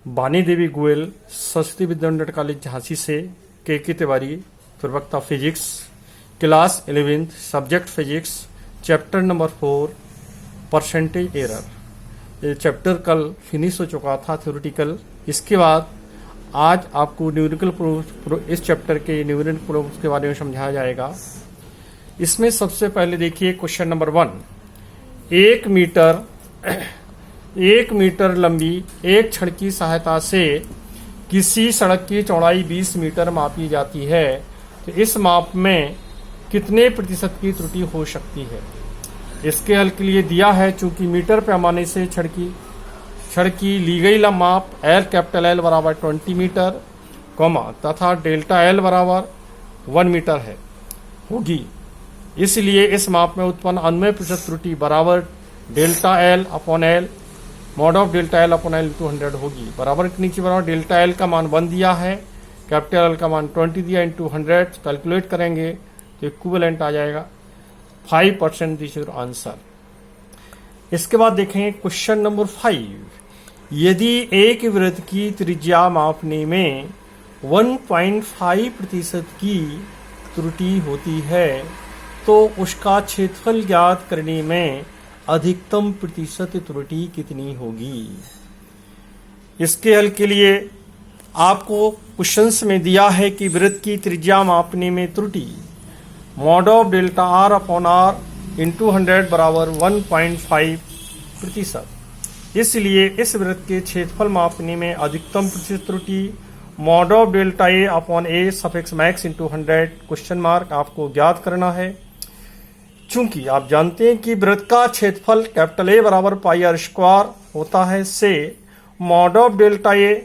बानी देवी गोयल, सरस्वती विद्यामंदिर कॉलेज झांसी से, के तिवारी, प्रवक्ता physics, class 11th, subject physics, chapter number 4, percentage error. ये चैप्टर कल फिनिश हो चुका था थ्योरेटिकल। इसके बाद आज आपको न्यूमेरिकल प्रूफ, इस चैप्टर के न्यूमेरिकल प्रूफ के बारे में समझाया जाएगा। इसमें सबसे पहले देखिए क्वेश्चन नंबर 1। 1 मीटर लंबी एक छड़ की सहायता से किसी सड़क की चौड़ाई 20 मीटर मापी जाती है, तो इस माप में कितने प्रतिशत की त्रुटि हो सकती है। इसके हल के लिए दिया है, चूंकि मीटर पैमाने से छड़ की ली गई माप कैपिटल L बराबर 20 मीटर, तथा डेल्टा L बराबर 1 मीटर है होगी। इसलिए इस माप में उत्पन्न अनुमेय प्रतिशत त्रुटि बराबर delta L upon L mod of delta L upon L into 100 होगी। बराबर के नीचे बराबर डेल्टा L का मान 1 दिया है, कैपिटल L का मान 20 दिया, इंटू 100 कैलकुलेट करेंगे तो इक्विवेलेंट आ जाएगा 5%। This is answer. इसके बाद देखें क्वेश्चन नंबर 5। यदि एक वृत्त की त्रिज्या मापने में 1.5% की त्रुटि होती है, तो उसका क्षेत्रफल ज्ञात करने में अधिकतम प्रतिशत त्रुटि कितनी होगी। इसके हल के लिए आपको क्वेश्चंस में दिया है कि वृत्त की त्रिज्या मापने में त्रुटि mod of delta R upon R into 100 बराबर 1.5%। इसलिए इस वृत्त के क्षेत्रफल मापने में अधिकतम प्रतिशत त्रुटि mod of delta A upon A suffix max into 100 question mark आपको ज्ञात करना है। चूंकि आप जानते हैं कि वृत्त का क्षेत्रफल कैपिटल A बराबर पाई R स्क्वायर होता है, से mod of delta A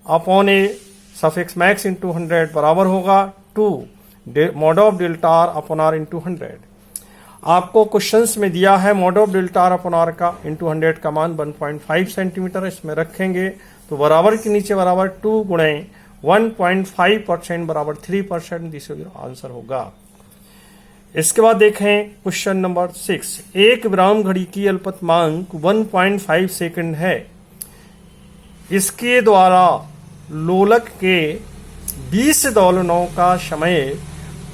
upon A suffix max into 100 बराबर होगा 2 mod of delta R upon R into 100। आपको क्वेश्चंस में दिया है mod of delta R upon R का इंटू 100 का मान 1.5 सेंटीमीटर इसमें रखेंगे, तो बराबर के नीचे बराबर 2 गुणे 1.5% बराबर 3%। दिस आंसर होगा। इसके बाद देखें क्वेश्चन नंबर 6। एक विराम घड़ी की अल्पतमांक 1.5 सेकंड है। इसके द्वारा लोलक के 20 दोलनों का समय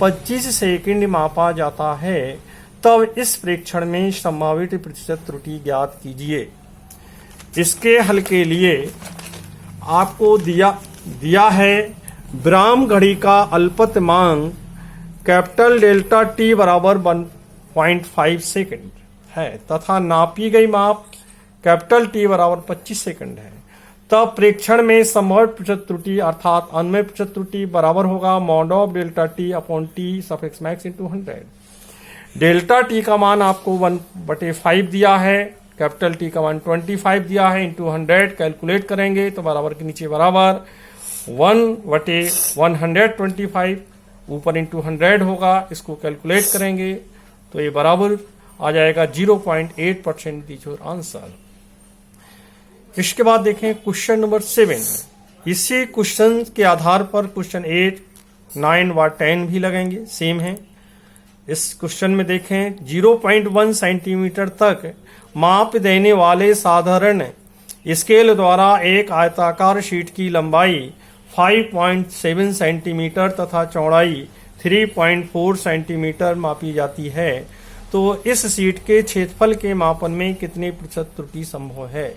25 सेकंड मापा जाता है, तब इस प्रेक्षण में संभावित प्रतिशत त्रुटि ज्ञात कीजिए। इसके हल के लिए आपको दिया है विराम घड़ी का अल्पतमांक कैपिटल डेल्टा T बराबर 1.5 सेकंड है, तथा नापी गई माप कैपिटल T बराबर 25 सेकंड है। तब प्रेक्षण में संभावित प्रतिशत त्रुटि अर्थात अनुमेय प्रतिशत त्रुटि बराबर होगा mod of delta T upon T suffix max into 100। Delta T का मान आपको 1/5 दिया है, कैपिटल T का मान 25 दिया है, इंटू 100 कैलकुलेट करेंगे तो बराबर के नीचे बराबर 1/125 ऊपर इंटू 100 होगा। इसको कैलकुलेट करेंगे तो ये बराबर आ जाएगा 0.8%। This is answer. इसके बाद देखें क्वेश्चन नंबर 7। इसी क्वेश्चन के आधार पर क्वेश्चन 8, 9 व 10 भी लगेंगे, सेम है। इस क्वेश्चन में देखें 0.1 सेंटीमीटर तक माप देने वाले साधारण स्केल द्वारा एक आयताकार शीट की लंबाई 5.7 सेंटीमीटर तथा चौड़ाई 3.4 सेंटीमीटर मापी जाती है, तो इस शीट के क्षेत्रफल के मापन में कितने प्रतिशत त्रुटि संभव है।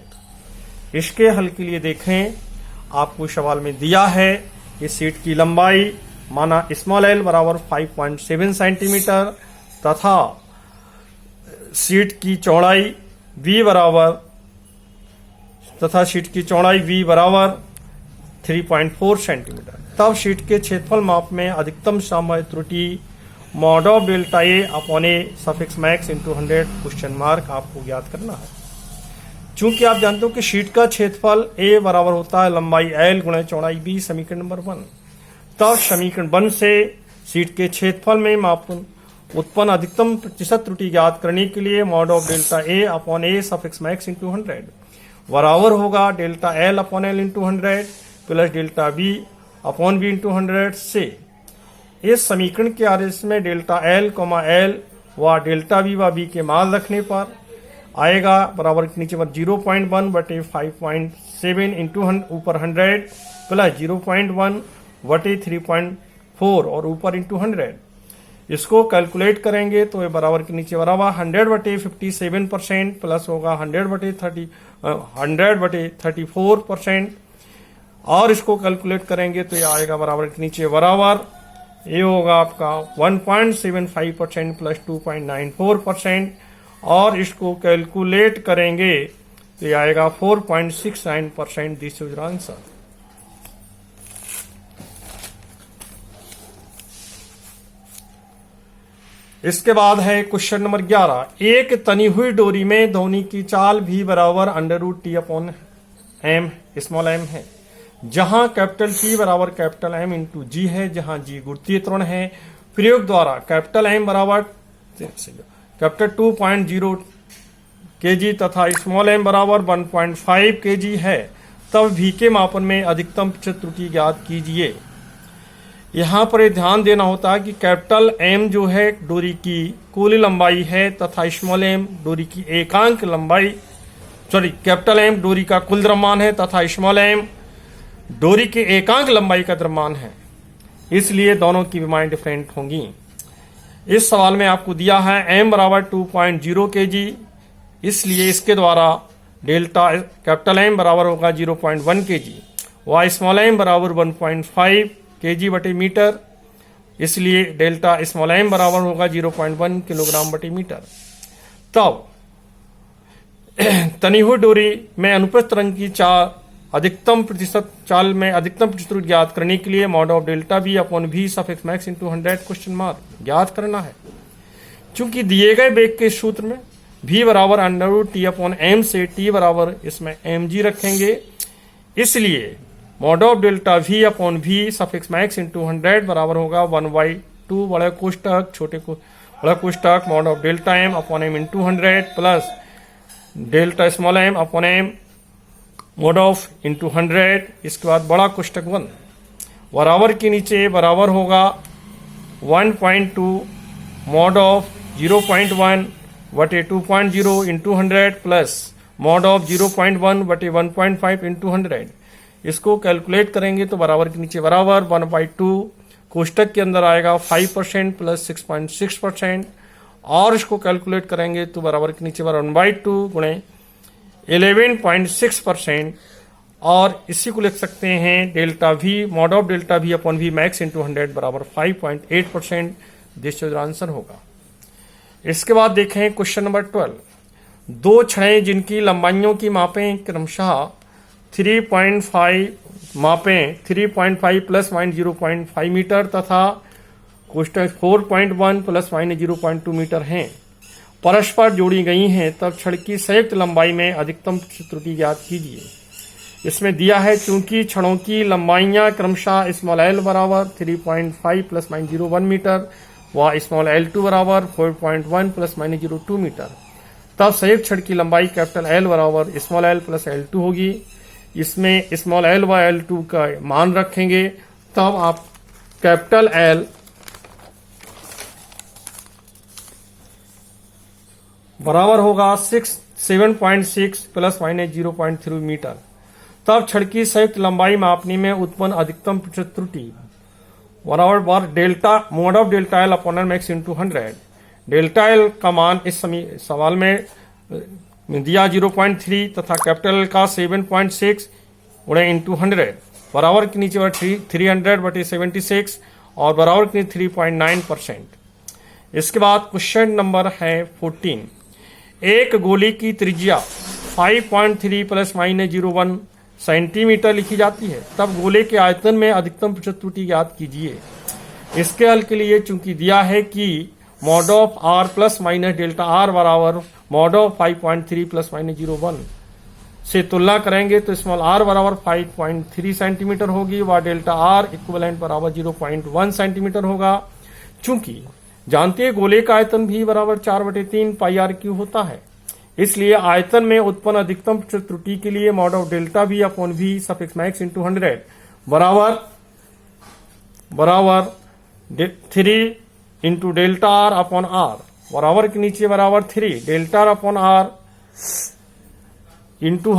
इसके हल के लिए देखें, आपको सवाल में दिया है इस शीट की लंबाई माना स्मॉल l बराबर 5.7 सेंटीमीटर तथा शीट की चौड़ाई v बराबर 3.4 सेंटीमीटर। तब शीट के क्षेत्रफल माप में अधिकतम संभावित त्रुटि mod of delta A upon A suffix max into 100 question mark आपको ज्ञात करना है। चूंकि आप जानते हो कि शीट का क्षेत्रफल A बराबर होता है लंबाई L गुणे चौड़ाई B, समीकरण नंबर 1। तब समीकरण 1 से शीट के क्षेत्रफल में मापन उत्पन्न अधिकतम प्रतिशत त्रुटि ज्ञात करने के लिए mod of delta A upon A suffix max into 100 बराबर होगा delta L upon L into 100 plus delta B upon B into 100 से इस समीकरण के आदेश में डेल्टा L, L व डेल्टा B व B के मान रखने पर आएगा बराबर के नीचे 0.1 बटे 5.7 इंटू ऊपर 100 प्लस 0.1 बटे 3.4 और ऊपर इंटू 100। इसको कैलकुलेट करेंगे तो ये बराबर के नीचे बराबर 100 बटे 57% प्लस होगा 100 बटे 34% और इसको कैलकुलेट करेंगे तो ये आएगा बराबर के नीचे बराबर ये होगा आपका 1.75% प्लस 2.94% और इसको कैलकुलेट करेंगे तो ये आएगा 4.69%। This is answer. इसके बाद है क्वेश्चन नंबर 11। एक तनी हुई डोरी में ध्वनि की चाल भी बराबर √T/m स्मॉल m है, जहां कैपिटल T बराबर कैपिटल M इंटू जी है, जहां जी गुरुत्वीय त्वरण है। प्रयोग द्वारा कैपिटल M बराबर कैपिटल 2.0 kg तथा स्मॉल m बराबर 1.5 kg है, तब v के मापन में अधिकतम प्रतिशत त्रुटि ज्ञात कीजिए। यहाँ पर ध्यान देना होता है कि कैपिटल M जो है डोरी की कुल लंबाई है तथा स्मॉल m डोरी की एकांक लंबाई, कैपिटल M डोरी का कुल द्रव्यमान है तथा स्मॉल m डोरी के एकांक लंबाई का द्रव्यमान है, इसलिए दोनों की विमाएं डिफरेंट होंगी। इस सवाल में आपको दिया है m बराबर 2.0 kg, इसलिए इसके द्वारा डेल्टा कैपिटल M बराबर होगा 0.1 kg व स्मॉल m बराबर 1.5 kg बटे मीटर, इसलिए डेल्टा स्मॉल m बराबर होगा 0.1 किलोग्राम बटे मीटर। तब तनी हुई डोरी में अनुप्रस्थ तरंग की अधिकतम प्रतिशत चाल में अधिकतम प्रतिशत ज्ञात करने के लिए mod of delta v upon v suffix max into 100 question mark ज्ञात करना है। चूंकि दिए गए वेग के सूत्र में v बराबर √T/m से t बराबर इसमें mg रखेंगे, इसलिए mod of delta v upon v suffix max into 100 बराबर होगा 1/2 बड़ा कोष्टक छोटे को बड़ा कोष्टक mod of delta m upon m into 100 plus delta small m upon m mod of into 100। इसके बाद बड़ा कोष्टक 1 बराबर के नीचे बराबर होगा 1.2 मॉड ऑफ 0.1 बटे 2.0 इंटू 100 प्लस मॉड ऑफ 0.1 बटे 1.5 इंटू 100। इसको कैलकुलेट करेंगे तो बराबर के नीचे बराबर 1/2 कोष्टक के अंदर आएगा 5% प्लस 6.6% और इसको कैलकुलेट करेंगे तो बराबर के नीचे बराबर 1/2 गुणे 11.6% और इसी को लिख सकते हैं delta v mod of delta v upon v max into 100 बराबर 5.8%। दिस इज आंसर होगा। इसके बाद देखें क्वेश्चन नंबर 12। दो छड़ें जिनकी लंबाइयों की मापें क्रमशः 3.5 प्लस माइनस 0.5 मीटर तथा कोष्टक 4.1 प्लस माइनस 0.2 मीटर हैं, परस्पर जोड़ी गई हैं, तब छड़ की संयुक्त लंबाई में अधिकतम त्रुटि ज्ञात कीजिए। इसमें दिया है चूंकि छड़ों की लंबाइयां क्रमशः स्मॉल l बराबर 3.5 प्लस माइनस 0.1 मीटर व स्मॉल l2 बराबर 4.1 प्लस माइनस 0.2 मीटर, तब संयुक्त छड़ की लंबाई कैपिटल L बराबर स्मॉल l प्लस L2 होगी। इसमें स्मॉल l व L2 का मान रखेंगे, तब आप कैपिटल L बराबर होगा 7.6 प्लस माइनस 0.3 मीटर। तब छड़ की संयुक्त लंबाई मापने में उत्पन्न अधिकतम प्रतिशत त्रुटि बराबर delta mod of delta L upon max into 100। Delta L का मान इस सवाल में दिया 0.3 तथा कैपिटल एल का 7.6 गुणे इंटू 100 बराबर के नीचे 300 बटे 76 और बराबर के नीचे 3.9%। इसके बाद क्वेश्चन नंबर है 14। एक गोली की त्रिज्या 5.3 प्लस माइनस 0.1 सेंटीमीटर लिखी जाती है, तब गोले के आयतन में अधिकतम प्रतिशत त्रुटि ज्ञात कीजिए। इसके हल के लिए चूंकि दिया है कि mod of r plus minus delta r बराबर मॉड ऑफ 5.3 प्लस माइनस 0.1 से तुलना करेंगे तो स्मॉल r बराबर 5.3 सेंटीमीटर होगी व डेल्टा r इक्विवेलेंट बराबर 0.1 सेंटीमीटर होगा। चूंकि जानते हैं गोले का आयतन भी बराबर 4/3 पाई r क्यूब होता है, इसलिए आयतन में उत्पन्न अधिकतम त्रुटि के लिए mod of delta v upon v suffix max into 100 बराबर 3 into delta r upon r बराबर के नीचे बराबर 3 delta r upon r into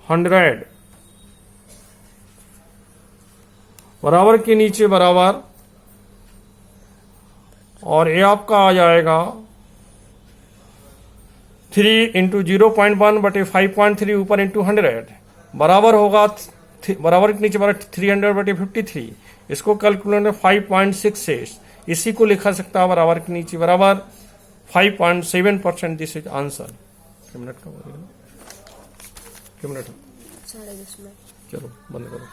100 बराबर के नीचे बराबर, और ये आपका आ जाएगा 3 इंटू 0.1 बटे 5.3 ऊपर इंटू 100 बराबर होगा, बराबर के नीचे बराबर 300 बटे 53। इसको कैलकुलेट में 5.66, इसी को लिखा सकता है बराबर के नीचे बराबर 5.7%। This is answer. कितने मिनट का हो गया? कितने मिनट? 10:30 मिनट। चलो बंद करो।